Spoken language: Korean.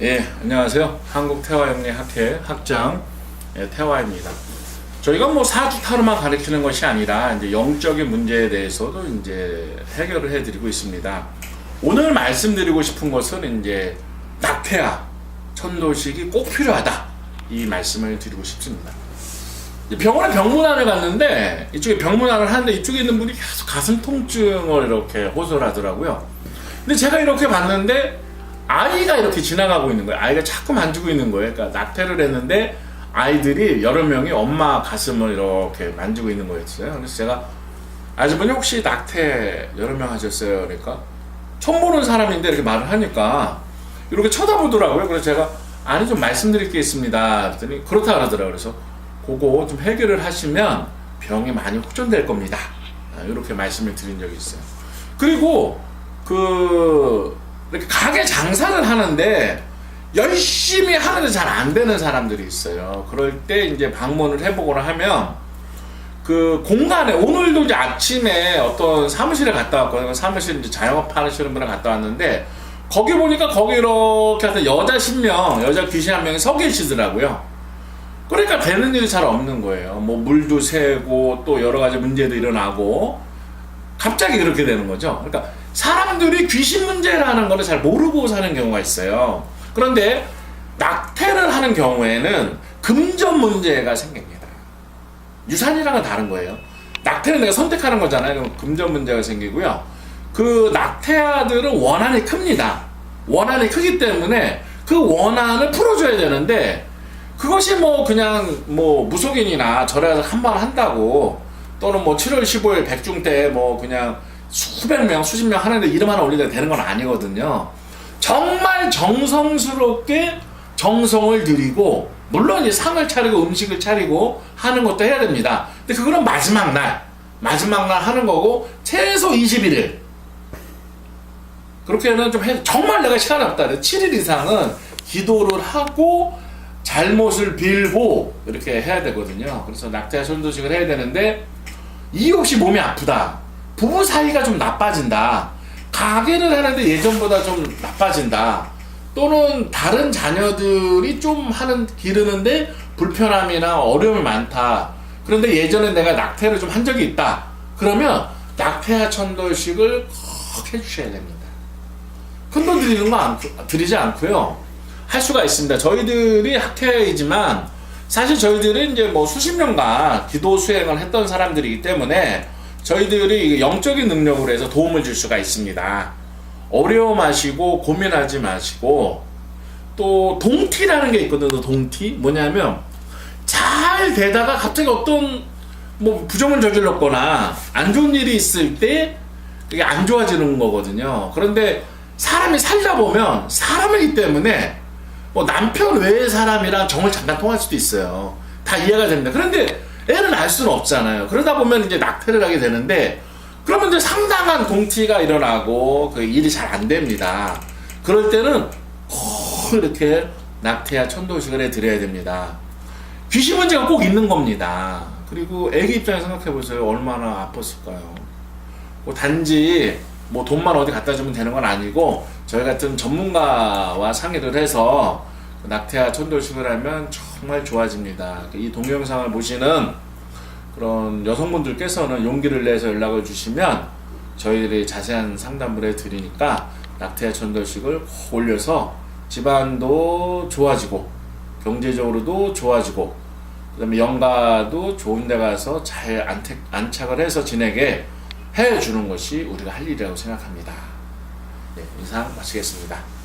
예, 안녕하세요. 한국태화영리학회 학장 태화입니다. 저희가 뭐 사주타로만 가르치는 것이 아니라 이제 영적인 문제에 대해서도 이제 해결을 해드리고 있습니다. 오늘 말씀드리고 싶은 것은 이제 낙태와 천도식이 꼭 필요하다, 이 말씀을 드리고 싶습니다. 병원에 병문안을 갔는데 이쪽에 병문안을 하는데 이쪽에 있는 분이 계속 가슴 통증을 이렇게 호소를 하더라고요. 근데 제가 이렇게 봤는데 아이가 이렇게 지나가고 있는 거예요. 아이가 자꾸 만지고 있는 거예요. 그러니까 낙태를 했는데 아이들이 여러 명이 엄마 가슴을 이렇게 만지고 있는 거였어요. 그래서 제가 아주머니 혹시 낙태 여러 명 하셨어요? 그러니까 처음 보는 사람인데 이렇게 말을 하니까 이렇게 쳐다보더라고요. 그래서 제가 아니 좀 말씀드릴 게 있습니다. 그랬더니 그렇다 그러더라고요. 그래서 그거 좀 해결을 하시면 병이 많이 호전될 겁니다. 이렇게 말씀을 드린 적이 있어요. 그리고 이렇게 가게 장사를 하는데 열심히 하는데 잘 안 되는 사람들이 있어요. 그럴 때 이제 방문을 해보거나 하면 그 공간에, 오늘도 이제 아침에 어떤 사무실에 갔다 왔거든요. 사무실 이제 자영업 하시는 분을 갔다 왔는데 거기 보니까 거기 이렇게 해서 여자 신명, 여자 귀신 한 명이 서 계시더라고요. 그러니까 되는 일이 잘 없는 거예요. 뭐 물도 새고 또 여러 가지 문제도 일어나고 갑자기 그렇게 되는 거죠. 그러니까 사람들이 귀신 문제라는 거를 잘 모르고 사는 경우가 있어요. 그런데 낙태를 하는 경우에는 금전 문제가 생깁니다. 유산이랑은 다른 거예요. 낙태는 내가 선택하는 거잖아요. 그럼 금전 문제가 생기고요. 그 낙태아들은 원한이 큽니다. 원한이 크기 때문에 그 원한을 풀어줘야 되는데 그것이 뭐 그냥 뭐 무속인이나 절에 가서 한 번 한다고 또는 뭐 7월 15일 백중 때 뭐 그냥 수백 명, 수십 명 하는데 이름 하나 올리다 되는 건 아니거든요. 정말 정성스럽게 정성을 들이고, 물론 이제 상을 차리고 음식을 차리고 하는 것도 해야 됩니다. 근데 그거는 마지막 날 하는 거고, 최소 21일. 그렇게는 좀 정말 내가 시간이 없다. 7일 이상은 기도를 하고, 잘못을 빌고, 이렇게 해야 되거든요. 그래서 낙태와 천도식을 해야 되는데, 이유 없이 몸이 아프다. 부부 사이가 좀 나빠진다. 가게를 하는데 예전보다 좀 나빠진다. 또는 다른 자녀들이 좀 기르는데 불편함이나 어려움이 많다. 그런데 예전에 내가 낙태를 좀 한 적이 있다. 그러면 낙태와 천도식을 꼭 해주셔야 됩니다. 큰 돈 드리지 않고요. 할 수가 있습니다. 저희들이 학회이지만 사실 저희들은 이제 뭐 수십 년간 기도 수행을 했던 사람들이기 때문에 저희들이 영적인 능력으로 해서 도움을 줄 수가 있습니다. 어려워 마시고 고민하지 마시고, 또 동티라는 게 있거든요. 동티 뭐냐면 잘 되다가 갑자기 어떤 뭐 부정을 저질렀거나 안 좋은 일이 있을 때 그게 안 좋아지는 거거든요. 그런데 사람이 살다 보면 사람이기 때문에 뭐 남편 외의 사람이랑 정을 잠깐 통할 수도 있어요. 다 이해가 됩니다. 그런데 애는 알 수는 없잖아요. 그러다 보면 이제 낙태를 하게 되는데, 그러면 이제 상당한 동티가 일어나고 그 일이 잘 안 됩니다. 그럴 때는 꼭 이렇게 낙태와 천도식을 해드려야 됩니다. 귀신 문제가 꼭 있는 겁니다. 그리고 애기 입장에 생각해 보세요. 얼마나 아팠을까요? 뭐 단지 뭐 돈만 어디 갖다 주면 되는 건 아니고, 저희 같은 전문가와 상의를 해서 낙태와 천도식을 하면 정말 좋아집니다. 이 동영상을 보시는 그런 여성분들께서는 용기를 내서 연락을 주시면 저희들이 자세한 상담을 해드리니까 낙태와 천도식을 꼭 올려서 집안도 좋아지고 경제적으로도 좋아지고, 그 다음에 영가도 좋은 데 가서 잘 안착을 해서 지내게 해주는 것이 우리가 할 일이라고 생각합니다. 네, 이상 마치겠습니다.